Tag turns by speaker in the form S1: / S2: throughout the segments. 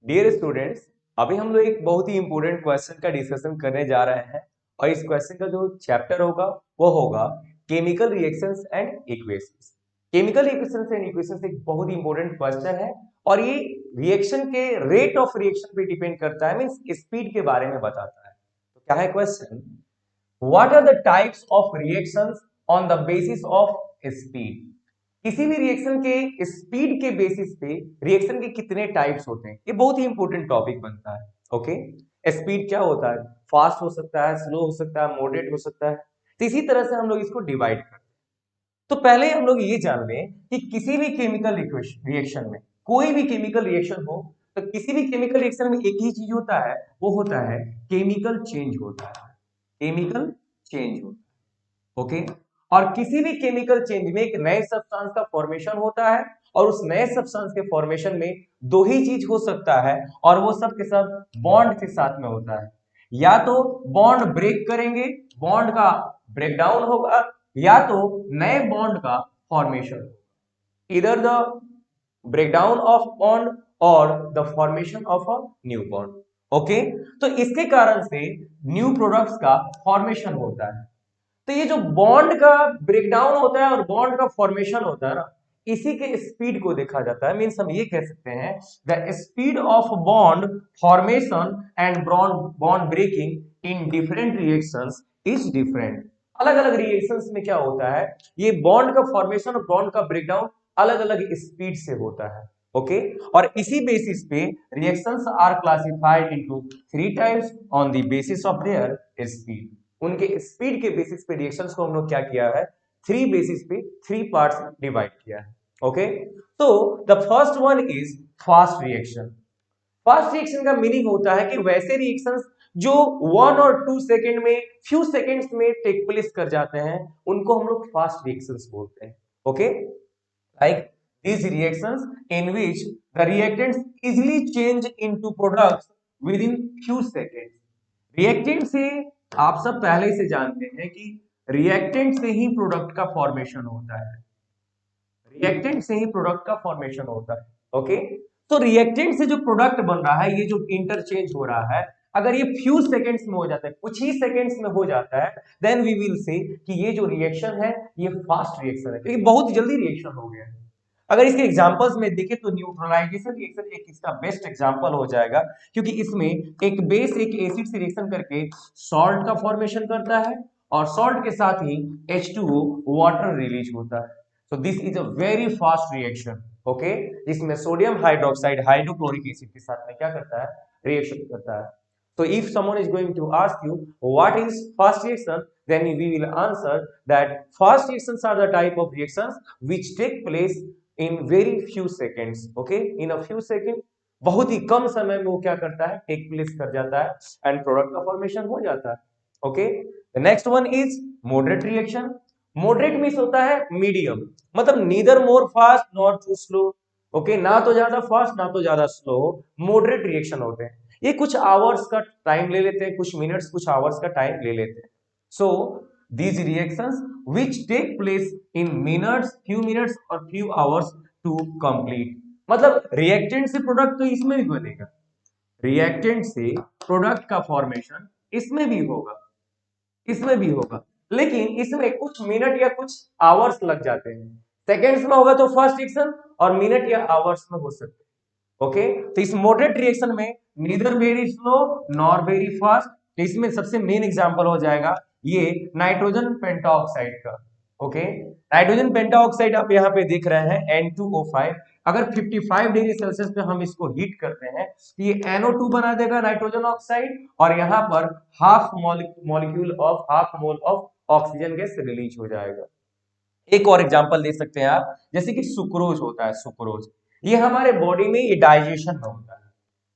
S1: Dear students, अभी हम लोग एक बहुत ही इंपॉर्टेंट क्वेश्चन का डिस्कशन करने जा रहे हैं और इस क्वेश्चन का जो चैप्टर होगा वो होगा chemical reactions and equations. Chemical reactions and equations एक बहुत ही इंपॉर्टेंट क्वेश्चन है और ये रिएक्शन के रेट ऑफ रिएक्शन पे डिपेंड करता है, मींस स्पीड के बारे में बताता है। तो क्या है question? What are the types of reactions on the basis of speed? किसी भी रिएक्शन के स्पीड के बेसिस पे रिएक्शन के कितने टाइप्स होते हैं, ये बहुत ही इंपॉर्टेंट टॉपिक बनता है। ओके, स्पीड क्या होता है? फास्ट हो सकता है, स्लो हो सकता है, मॉडरेट हो सकता है। तो इसी तरह से हम लोग इसको डिवाइड करते हैं। तो पहले हम लोग ये जान लें कि किसी भी केमिकल रिएक्शन में, कोई भी केमिकल रिएक्शन हो, तो किसी भी केमिकल रिएक्शन में एक ही चीज होता है, वो होता है केमिकल चेंज होता है। केमिकल चेंज होता है। ओके, और किसी भी केमिकल चेंज में एक नए सब्सटेंस का फॉर्मेशन होता है और उस नए सब्सटेंस के फॉर्मेशन में दो ही चीज हो सकता है और वो सब के सब बॉन्ड के साथ में होता है। या तो बॉन्ड ब्रेक करेंगे, बॉन्ड का ब्रेकडाउन होगा, या तो नए बॉन्ड का फॉर्मेशन, इधर द ब्रेकडाउन ऑफ बॉन्ड और the formation of a new bond. Okay, तो इसके कारण से न्यू प्रोडक्ट्स का फॉर्मेशन होता है। तो ये जो बॉन्ड का ब्रेकडाउन होता है और बॉन्ड का फॉर्मेशन होता है ना, इसी के स्पीड को देखा जाता है। मींस हम ये कह सकते हैं the speed of bond formation and bond breaking in different reactions is different. अलग अलग रिएक्शंस में क्या होता है, ये बॉन्ड का फॉर्मेशन और बॉन्ड का ब्रेकडाउन अलग अलग स्पीड से होता है। ओके, और इसी बेसिस पे reactions are classified into three types on the basis of their speed. उनके स्पीड के बेसिस पे रिएक्शंस को हम लोग क्या किया है, थ्री बेसिस पे, थ्री पार्ट्स डिवाइड किया है। ओके, तो the first one is fast reaction. Fast reaction का मीनिंग होता है कि वैसे रिएक्शंस जो 1 और 2 सेकेंड में, फ्यू सेकेंड्स में टेक प्लेस कर जाते हैं, उनको हम लोग फास्ट रिएक्शंस बोलते हैं। Okay, like these reactions in which the reactants easily change into products within few seconds। Reactant से आप सब पहले से जानते हैं कि रिएक्टेंट से ही प्रोडक्ट का फॉर्मेशन होता है। रिएक्टेंट से ही प्रोडक्ट का फॉर्मेशन होता है। ओके, तो रिएक्टेंट से जो प्रोडक्ट बन रहा है, ये जो इंटरचेंज हो रहा है, अगर ये फ्यू सेकेंड्स में हो जाता है, कुछ ही सेकेंड्स में हो जाता है, देन वी विल से कि ये जो रिएक्शन है ये फास्ट रिएक्शन है, क्योंकि बहुत जल्दी रिएक्शन हो गया है। अगर इसके एग्जांपल्स में देखें तो न्यूट्रलाइजेशन रिएक्शन एक इसका बेस्ट एग्जांपल हो जाएगा, क्योंकि इसमें एक बेस एक एसिड से रिएक्शन करके सॉल्ट का फॉर्मेशन करता है और सॉल्ट के साथ ही H2O वाटर रिलीज होता है। So this is a very fast reaction. Okay, जिसमें सोडियम हाइड्रोक्साइड हाइड्रोक्लोरिक एसिड के साथ में क्या करता है, रिएक्शन करता है। So if someone is going to ask you what is fast reaction, then we will answer that fast reactions are the type of reactions which take place in very few seconds। Okay, in a few seconds, बहुत ही कम समय में वो क्या करता है, take place कर जाता है एंड प्रोडक्ट का फॉर्मेशन हो जाता है। Okay, the next one is moderate reaction. Moderate means होता है मीडियम, मतलब neither more fast nor too slow. Okay, ना तो ज्यादा फास्ट ना तो ज्यादा स्लो, मॉडरेट रिएक्शन होते हैं। ये कुछ आवर्स का टाइम ले लेते हैं, कुछ मिनट्स कुछ आवर्स का टाइम ले लेते हैं। So these reactions which take place in minutes और फ्यू आवर्स टू कंप्लीट। मतलब रिएक्टेंट से प्रोडक्ट तो इसमें भी बनेगा, रिएक्टेंट से प्रोडक्ट का फॉर्मेशन इसमें भी होगा, इसमें भी होगा, लेकिन इसमें कुछ मिनट या कुछ आवर्स लग जाते हैं। सेकेंड्स में होगा तो फर्स्ट रिएक्शन और मिनट या आवर्स में हो सकते हैं। ओके, तो इस मॉडरेट रिएक्शन में neither very slow nor very fast. तो इसमें सबसे मेन एग्जांपल हो जाएगा ये नाइट्रोजन पेंटाऑक्साइड का। ओके, नाइट्रोजन पेंटाऑक्साइड आप यहाँ पे देख रहे हैं N2O5। अगर 55 डिग्री सेल्सियस पे हम इसको हीट करते हैं तो ये NO2 बना देगा, नाइट्रोजन ऑक्साइड, और यहाँ पर half molecule of half mole of oxygen gas release हो जाएगा। एक और एग्जांपल दे सकते हैं आप, जैसे कि सुक्रोज होता है। सुक्रोज ये हमारे बॉडी में ये डाइजेशन में होता है,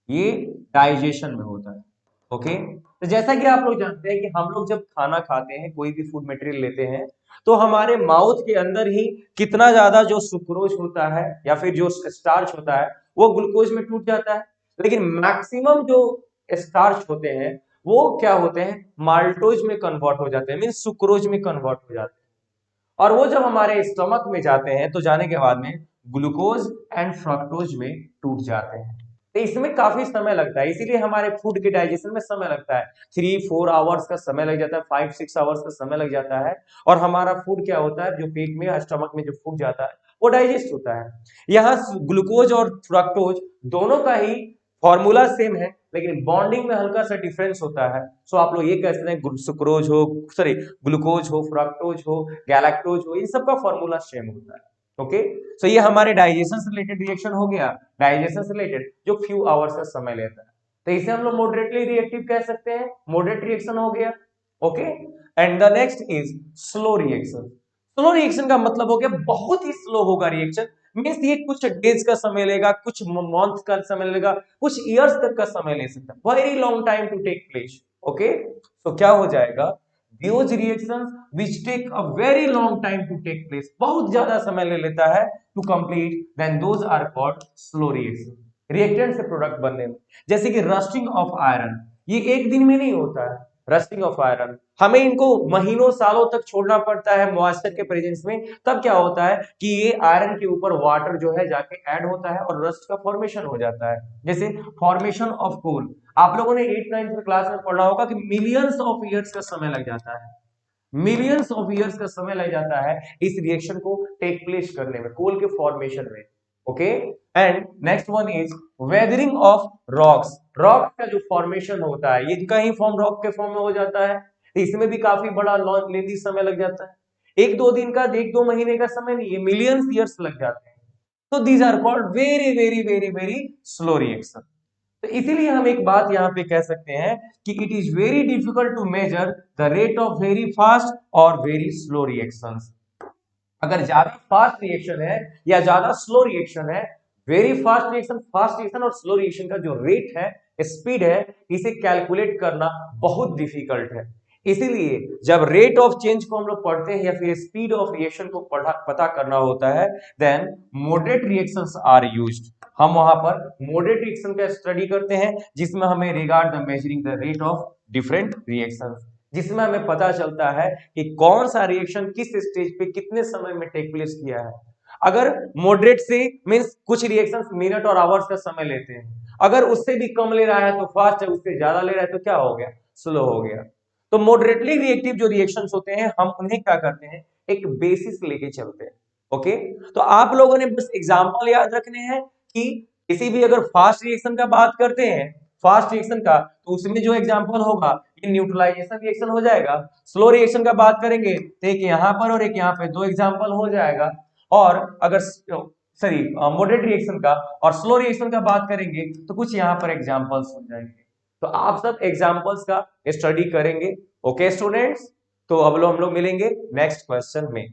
S1: ये डाइजेशन में होता है। ओके, तो जैसा कि आप लोग जानते हैं कि हम लोग जब खाना खाते हैं, कोई भी फूड मटेरियल लेते हैं, तो हमारे माउथ के अंदर ही कितना ज्यादा जो सुक्रोज होता है या फिर जो स्टार्च होता है वो ग्लूकोज में टूट जाता है, लेकिन मैक्सिमम जो स्टार्च होते हैं वो क्या होते हैं, माल्टोज में कन्वर्ट हो जाते हैं, मीन सुक्रोज में कन्वर्ट हो जाते हैं। और वो जब हमारे स्टमक में जाते हैं तो जाने के बाद में ग्लूकोज एंड फ्रक्टोज में टूट जाते हैं। तो इसमें काफी समय लगता है, इसीलिए हमारे फूड के डाइजेशन में समय लगता है। 3-4 आवर्स का समय लग जाता है, 5-6 आवर्स का समय लग जाता है। और हमारा फूड क्या होता है, जो पेट में स्टमक में जो फूड जाता है वो डाइजेस्ट होता है। यहाँ ग्लूकोज और फ्रक्टोज दोनों का ही फॉर्मूला सेम है, लेकिन बॉन्डिंग में हल्का सा डिफरेंस होता है। सो आप लोग ये कह सकते हैं सुक्रोज हो, सॉरी ग्लूकोज हो, फ्रक्टोज हो, गैलेक्टोज हो, इन सब का फॉर्मूला सेम होता है। ओके, सो ये हमारे डाइजेशन से रिलेटेड रिएक्शन हो गया, डाइजेशन से रिलेटेड जो फ्यू आवर्स का समय लेता है। तो इसे हम लोग मॉडरेटली रिएक्टिव कह सकते हैं, मॉडरेट रिएक्शन हो गया। Okay, and the next is slow reaction. Slow reaction का मतलब हो गया बहुत ही स्लो होगा रिएक्शन, मीन्स ये कुछ डेज का समय लेगा, कुछ मंथ का समय लेगा, कुछ इयर्स तक का समय ले सकता है, very long time to take place. Okay, तो क्या हो जाएगा, those reactions which take a very long time to take place, बहुत ज्यादा समय ले लेता है to complete, then those are called slow reaction, reactant से प्रोडक्ट बनने में। जैसे कि रस्टिंग ऑफ आयरन, ये एक दिन में नहीं होता है। रस्टिंग ऑफ आयरन हमें इनको महीनों सालों तक छोड़ना पड़ता है मॉइस्चर के प्रेजेंस में, तब क्या होता है कि ये आयरन के ऊपर वाटर जो है जाके ऐड होता है और रस्ट का फॉर्मेशन हो जाता है। जैसे फॉर्मेशन ऑफ कोल, आप लोगों ने 8-9 क्लास में पढ़ा होगा कि मिलियंस ऑफ ईयर्स का समय लग जाता है, मिलियंस ऑफ ईयर्स का समय लग जाता है इस रिएक्शन को टेक प्लेस करने में, कोल के फॉर्मेशन में। Okay, and next one is weathering of rocks. Rock का जो फॉर्मेशन होता है, ये कहीं फॉर्म रॉक के फॉर्म में हो जाता है, तो इसमें भी काफी बड़ा लॉन्ग लेंदी समय लग जाता है। 1-2 दिन का, 1-2 महीने का समय नहीं, ये मिलियंस ईयर्स लग जाते हैं। तो these are called very very very very slow reaction. तो इसीलिए हम एक बात यहां पे कह सकते हैं कि it is very difficult to measure the rate of very fast और वेरी स्लो रिएक्शंस। अगर ज्यादा फास्ट रिएक्शन है या ज्यादा स्लो रिएक्शन है, वेरी फास्ट रिएक्शन और स्लो रिएक्शन का जो रेट है, स्पीड है, इसे कैलकुलेट करना बहुत डिफिकल्ट है। इसीलिए जब रेट ऑफ चेंज को हम लोग पढ़ते हैं या फिर स्पीड ऑफ रिएक्शन को पता करना होता है, then moderate reactions are used. हम वहां पर मॉडरेट रिएक्शन का स्टडी करते हैं, जिसमें हमें regard the measuring the rate of different reactions, जिसमें हमें पता चलता है कि कौन सा रिएक्शन किस स्टेज पे कितने समय में टेक प्लेस किया है। अगर मॉडरेट से मींस कुछ रिएक्शंस मिनट और आवर्स का समय लेते हैं, अगर उससे भी कम ले रहा है तो फास्ट है, उससे ज्यादा ले रहा है तो क्या हो गया, स्लो हो गया। तो मॉडरेटली रिएक्टिव जो रिएक्शंस होते हैं, हम उन्हें क्या करते हैं, एक बेसिस लेके चलते हैं। ओके, तो आप लोगों ने बस एग्जांपल याद रखने हैं कि किसी भी अगर फास्ट रिएक्शन का बात करते हैं, फास्ट रिएक्शन का, तो उसमें जो एग्जांपल होगा ये न्यूट्रलाइजेशन रिएक्शन हो जाएगा। स्लो रिएक्शन का बात करेंगे तो एक यहाँ पर और एक यहाँ पे, दो एग्जांपल हो जाएगा। और अगर सॉरी मॉडरेट रिएक्शन का और स्लो रिएक्शन का बात करेंगे तो कुछ यहाँ पर एग्जांपल्स हो जाएंगे। तो आप सब एग्जांपल्स का स्टडी करेंगे। ओके स्टूडेंट्स, तो अब हम लोग मिलेंगे नेक्स्ट क्वेश्चन में।